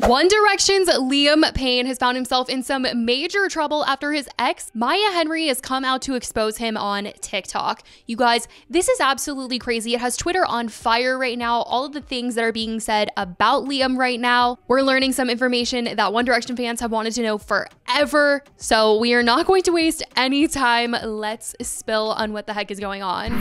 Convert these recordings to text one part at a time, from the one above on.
One Direction's Liam Payne has found himself in some major trouble after his ex, Maya Henry, has come out to expose him on TikTok. You guys, this is absolutely crazy. It has Twitter on fire right now. All of the things that are being said about Liam right now. We're learning some information that One Direction fans have wanted to know forever. So we are not going to waste any time. Let's spill on what the heck is going on.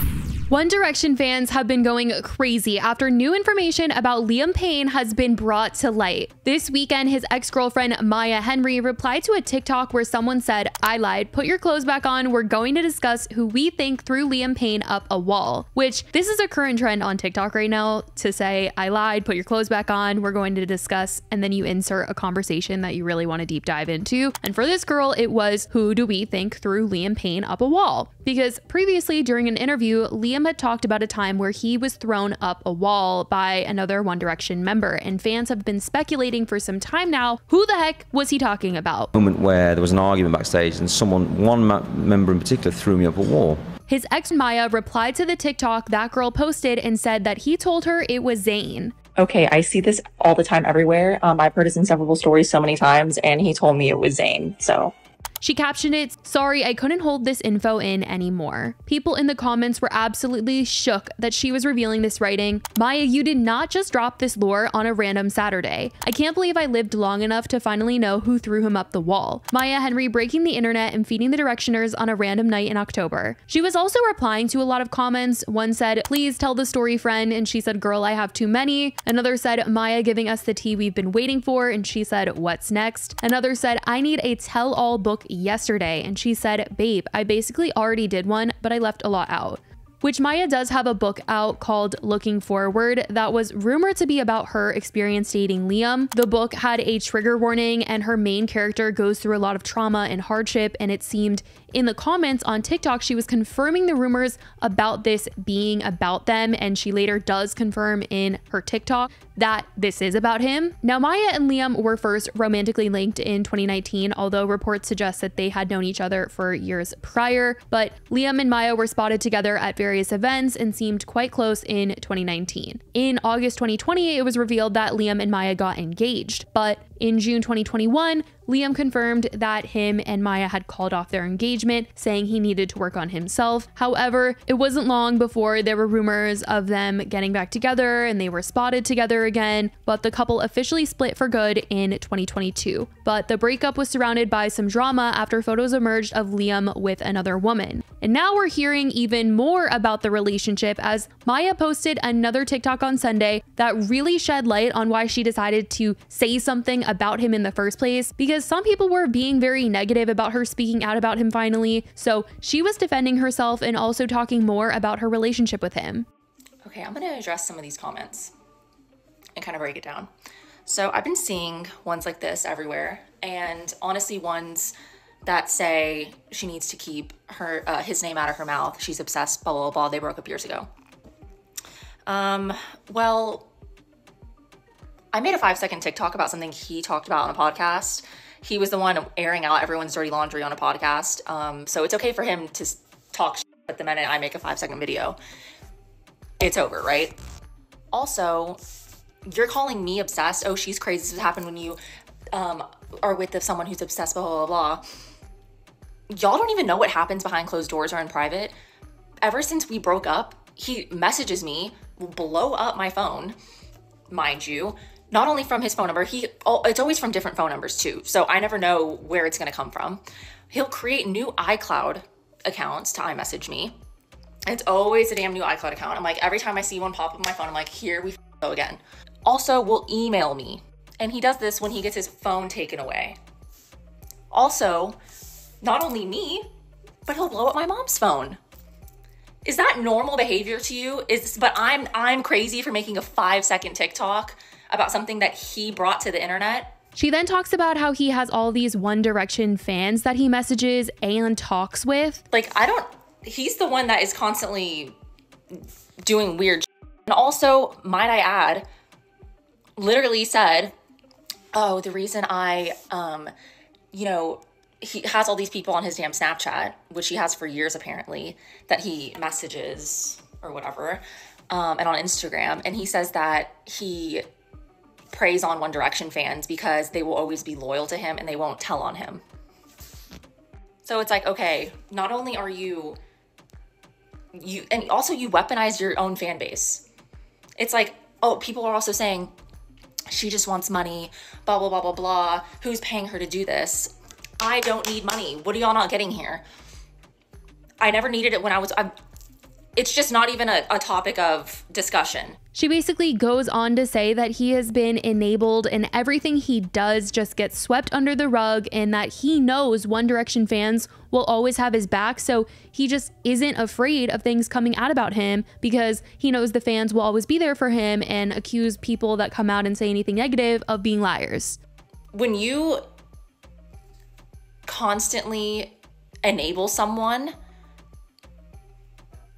One Direction fans have been going crazy after new information about Liam Payne has been brought to light. This weekend, his ex-girlfriend Maya Henry replied to a TikTok where someone said, "I lied, put your clothes back on, we're going to discuss who we think threw Liam Payne up a wall." Which, this is a current trend on TikTok right now to say, "I lied, put your clothes back on, we're going to discuss," and then you insert a conversation that you really want to deep dive into. And for this girl, it was, "Who do we think threw Liam Payne up a wall?" Because previously during an interview, Liam had talked about a time where he was thrown up a wall by another One Direction member, and fans have been speculating for some time now, who the heck was he talking about? Moment where there was an argument backstage and one member in particular threw me up a wall. His ex Maya replied to the TikTok that girl posted and said that he told her it was Zayn. Okay, I see this all the time everywhere. I've heard his inseparable stories so many times, and he told me it was Zayn, so... She captioned it, "Sorry, I couldn't hold this info in anymore." People in the comments were absolutely shook that she was revealing this, writing, "Maya, you did not just drop this lore on a random Saturday. I can't believe I lived long enough to finally know who threw him up the wall. Maya Henry breaking the internet and feeding the Directioners on a random night in October." She was also replying to a lot of comments. One said, "Please tell the story, friend," and she said, "Girl, I have too many." Another said, "Maya giving us the tea we've been waiting for," and she said, "What's next?" Another said, "I need a tell-all book yesterday," and she said, "Babe, I basically already did one, but I left a lot out." Which Maya does have a book out called Looking Forward that was rumored to be about her experience dating Liam. The book had a trigger warning, and her main character goes through a lot of trauma and hardship, and it seemed in the comments on TikTok she was confirming the rumors about this being about them, and she later does confirm in her TikTok that this is about him. Now, Maya and Liam were first romantically linked in 2019, although reports suggest that they had known each other for years prior, but Liam and Maya were spotted together at various events and seemed quite close in 2019. In August 2020, it was revealed that Liam and Maya got engaged, but in June 2021, Liam confirmed that him and Maya had called off their engagement, saying he needed to work on himself. However, it wasn't long before there were rumors of them getting back together and they were spotted together again, but the couple officially split for good in 2022. But the breakup was surrounded by some drama after photos emerged of Liam with another woman. And now we're hearing even more about the relationship as Maya posted another TikTok on Sunday that really shed light on why she decided to say something about him in the first place, because some people were being very negative about her speaking out about him finally. So she was defending herself and also talking more about her relationship with him. Okay, I'm gonna address some of these comments and kind of break it down. So I've been seeing ones like this everywhere, and honestly ones that say she needs to keep his name out of her mouth. She's obsessed, blah, blah, blah. They broke up years ago. Well, I made a 5-second TikTok about something he talked about on a podcast. He was the one airing out everyone's dirty laundry on a podcast. So it's okay for him to talk shit, but the minute I make a 5-second video, it's over, right? Also, you're calling me obsessed. Oh, she's crazy. This would happen when you are with someone who's obsessed, blah, blah, blah. Y'all don't even know what happens behind closed doors or in private. Ever since we broke up, he messages me, will blow up my phone, mind you. Not only from his phone number, it's always from different phone numbers too. So I never know where it's gonna come from. He'll create new iCloud accounts to iMessage me. It's always a damn new iCloud account. I'm like, every time I see one pop up on my phone, I'm like, here we go again. Also, will email me. And he does this when he gets his phone taken away. Also, not only me, but he'll blow up my mom's phone. Is that normal behavior to you? But I'm crazy for making a 5-second TikTok about something that he brought to the internet. She then talks about how he has all these One Direction fans that he messages and talks with. Like, he's the one that is constantly doing weird shit. And also, might I add, literally said, oh, the reason he has all these people on his damn Snapchat, which he has for years apparently, that he messages or whatever, and on Instagram. And he says that he preys on One Direction fans because they will always be loyal to him and they won't tell on him. So it's like, okay, not only are you and also you weaponize your own fan base. It's like, oh, people are also saying she just wants money, blah, blah, blah, blah, blah. Who's paying her to do this? I don't need money. What are y'all not getting here? I never needed it when it's just not even a topic of discussion. She basically goes on to say that he has been enabled and everything he does just gets swept under the rug, and that he knows One Direction fans will always have his back, so he just isn't afraid of things coming out about him because he knows the fans will always be there for him and accuse people that come out and say anything negative of being liars. When you constantly enable someone,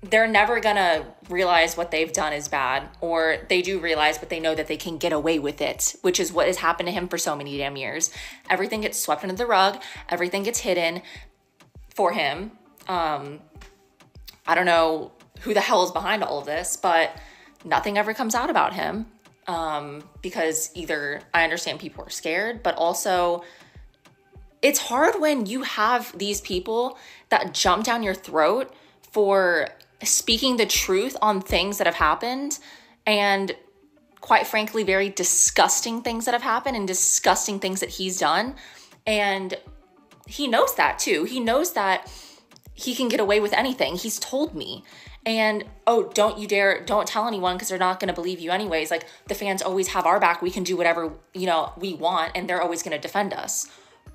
they're never gonna realize what they've done is bad, or they do realize, but they know that they can get away with it, which is what has happened to him for so many damn years. Everything gets swept under the rug. Everything gets hidden for him. I don't know who the hell is behind all of this, but nothing ever comes out about him because either I understand people are scared, but also it's hard when you have these people that jump down your throat for speaking the truth on things that have happened, and quite frankly, very disgusting things that have happened and disgusting things that he's done. And he knows that too. He knows that he can get away with anything. He's told me. And, oh, don't you dare, don't tell anyone because they're not going to believe you anyways. Like, the fans always have our back. We can do whatever, we want, and they're always going to defend us.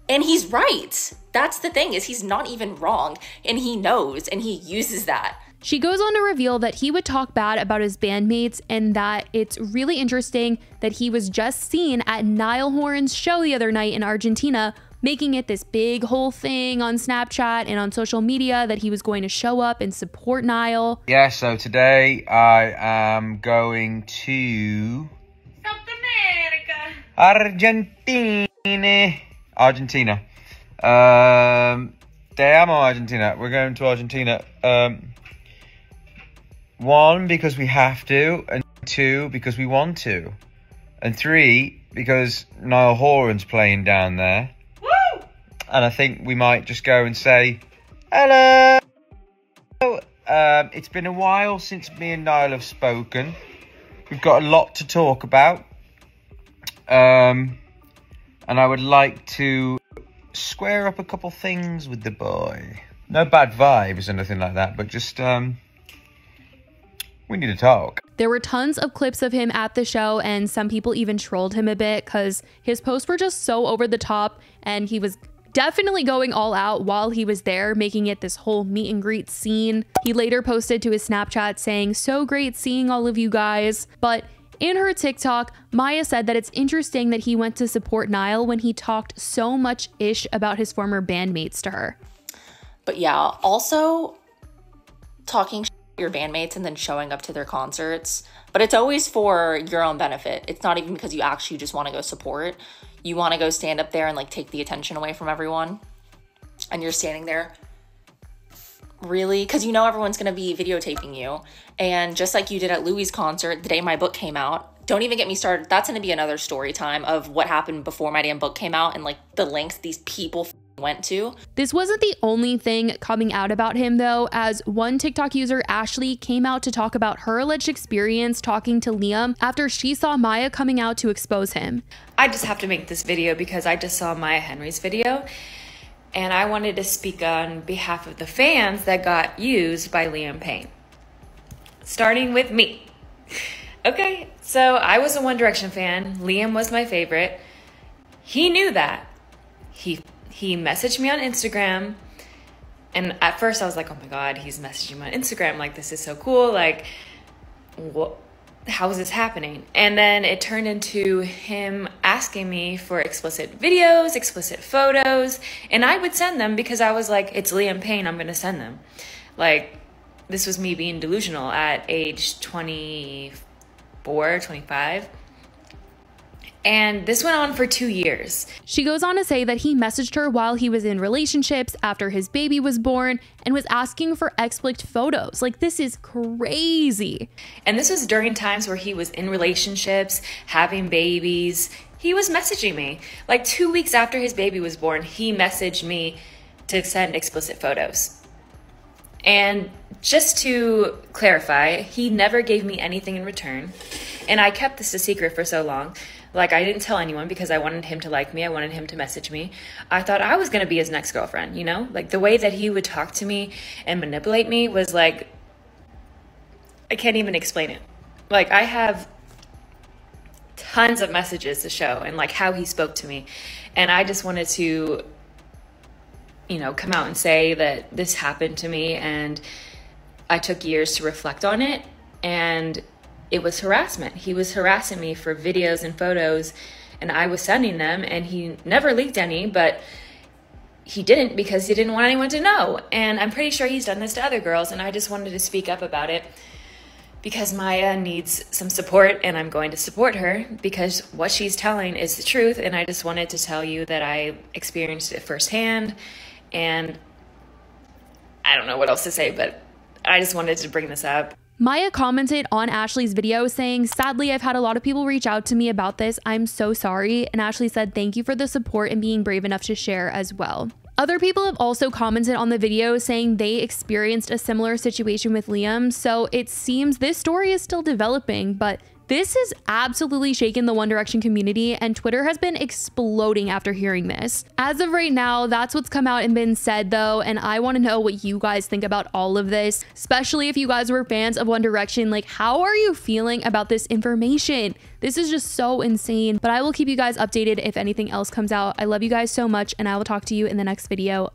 And he's right. That's the thing, is he's not even wrong, and he knows, and he uses that. She goes on to reveal that he would talk bad about his bandmates, and that it's really interesting that he was just seen at Niall Horan's show the other night in Argentina, making it this big whole thing on Snapchat and on social media that he was going to show up and support Niall. Yeah, so today I am going to South America. Argentina. Te amo, Argentina. We're going to Argentina. One, because we have to, and two, because we want to, and three, because Niall Horan's playing down there. Woo! And I think we might just go and say hello. It's been a while since me and Niall have spoken. We've got a lot to talk about. And I would like to square up a couple things with the boy. No bad vibes or anything like that, but just, we need to talk. There were tons of clips of him at the show, and some people even trolled him a bit because his posts were just so over the top, and he was definitely going all out while he was there, making it this whole meet and greet scene. He later posted to his Snapchat saying, "So great seeing all of you guys." But in her TikTok, Maya said that it's interesting that he went to support Niall when he talked so much ish about his former bandmates to her. But yeah, also talking your bandmates and then showing up to their concerts, but it's always for your own benefit. It's not even because you actually just want to go support. You want to go stand up there and like take the attention away from everyone, and you're standing there really because everyone's going to be videotaping you. And just like you did at Louis' concert the day my book came out, don't even get me started. That's going to be another story time of what happened before my damn book came out and like the lengths these people went to. This wasn't the only thing coming out about him though, as one TikTok user, Ashley, came out to talk about her alleged experience talking to Liam after she saw Maya coming out to expose him. I just have to make this video because I just saw Maya Henry's video, and I wanted to speak on behalf of the fans that got used by Liam Payne. Starting with me. Okay, so I was a One Direction fan. Liam was my favorite. He knew that. He messaged me on Instagram, and at first I was like, oh my God, he's messaging me on Instagram. Like, this is so cool. Like, what? How is this happening? And then it turned into him asking me for explicit videos, explicit photos, and I would send them because I was like, it's Liam Payne, I'm gonna send them. Like, this was me being delusional at age 24, 25. And this went on for 2 years. She goes on to say that he messaged her while he was in relationships after his baby was born and was asking for explicit photos. Like, this is crazy. And this was during times where he was in relationships, having babies. He was messaging me. Like 2 weeks after his baby was born, he messaged me to send explicit photos. And just to clarify, he never gave me anything in return. And I kept this a secret for so long. Like, I didn't tell anyone because I wanted him to like me. I wanted him to message me. I thought I was going to be his next girlfriend, you know? Like, the way that he would talk to me and manipulate me was like, I can't even explain it. Like, I have tons of messages to show and like how he spoke to me. And I just wanted to, you know, come out and say that this happened to me, and I took years to reflect on it, and it was harassment. He was harassing me for videos and photos, and I was sending them, and he never leaked any, but he didn't because he didn't want anyone to know. And I'm pretty sure he's done this to other girls, and I just wanted to speak up about it because Maya needs some support, and I'm going to support her because what she's telling is the truth. And I just wanted to tell you that I experienced it firsthand, and I don't know what else to say, but I just wanted to bring this up. Maya commented on Ashley's video saying, "Sadly, I've had a lot of people reach out to me about this. I'm so sorry." And Ashley said, "Thank you for the support and being brave enough to share as well." Other people have also commented on the video saying they experienced a similar situation with Liam. So it seems this story is still developing, but this has absolutely shaken the One Direction community, and Twitter has been exploding after hearing this. As of right now, that's what's come out and been said though, and I want to know what you guys think about all of this, especially if you guys were fans of One Direction. Like, how are you feeling about this information? This is just so insane, but I will keep you guys updated if anything else comes out. I love you guys so much, and I will talk to you in the next video.